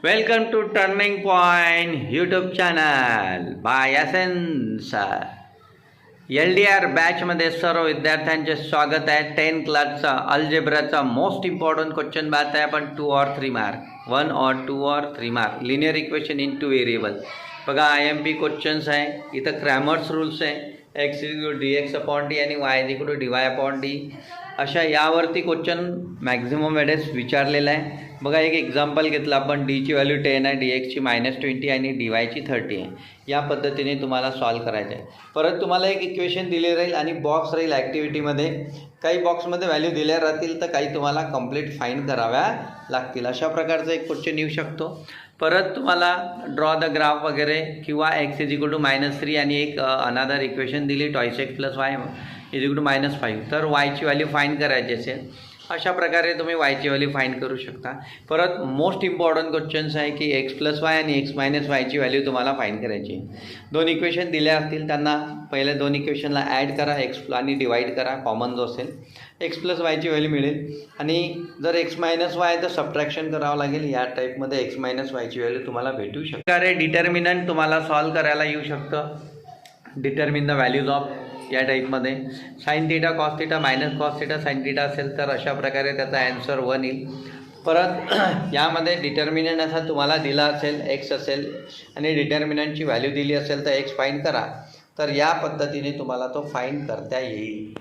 Welcome to turning point YouTube channel by Essence. LDR बॅचमध्ये सर्व विद्यार्थ्यांचे स्वागत आहे. 10 क्लासचा अल्जेब्राचा मोस्ट इम्पॉर्टंट क्वेश्चन बात आहे. आपण 2 और 3 मार्क 1 और 2 और 3 mark linear equation in 2 variable. बघा IMP क्वेश्चन्स आहे. इथं क्रॅमर्स रूल्स आहे. x = dx अपॉन डी आणि y = dy अपॉन डी. अशा यावरती क्वेश्चन मॅक्झिमम वेळेस विचारलेला आहे. बघा एक एक्झाम्पल घेतलं आपण. डीची व्हॅल्यू 10 आहे, dxची -20 आणि dyची 30 आहे. या पद्धतीने तुम्हाला सॉल्व करायचं आहे. परत तुम्हाला एक इक्वेशन दिले राहील आणि बॉक्स राहील ॲक्टिव्हिटीमध्ये. काही बॉक्समध्ये व्हॅल्यू दिल्या राहतील तर काही तुम्हाला कंप्लीट फाईंड कराव्या लागतील. अशा प्रकारचा एक क्वेश्चन येऊ शकतो. परत तुम्हाला ड्रॉ द ग्राफ वगैरे किंवा x = -3 आणि एक अनादर इक्वेशन दिली टॉयस x + y = -5. तर yची व्हॅल्यू फाईंड करायची असेल अशा प्रकारे तुम्ही yची व्हॅल्यू फाईंड करू शकता. परत मोस्ट इम्पॉर्टंट क्वेश्चन्स आहे की x + y आणि x - y ची व्हॅल्यू तुम्हाला फाईंड करायची. दोन इक्वेशन दिल्या असतील त्यांना पहिले दोन इक्वेशनला ॲड करा x आणि डिवाईड करा. कॉमन जो असेल x + y ची व्हॅल्यू मिळेल आणि जर x - y तर सबट्रॅक्शन करावं लागेल. या टाईपमध्ये x - y ची व्हॅल्यू तुम्हाला भेटू शकते. डिटर्मिनंट तुम्हाला सॉल्व करायला येऊ शकतं. डिटर्मिन द व्हॅल्यूज ऑफ या टाईपमध्ये sin θ cos θ -cos θ sin θ असेल तर अशा प्रकारे त्याचा ॲन्सर 1 येईल. परत यामध्ये डिटर्मिनंट असा तुम्हाला दिला असेल x असेल आणि डिटर्मिनंटची व्हॅल्यू दिली असेल तर x फाईंड करा. तर या पद्धतीने तुम्हाला तो फाईंड करता येईल.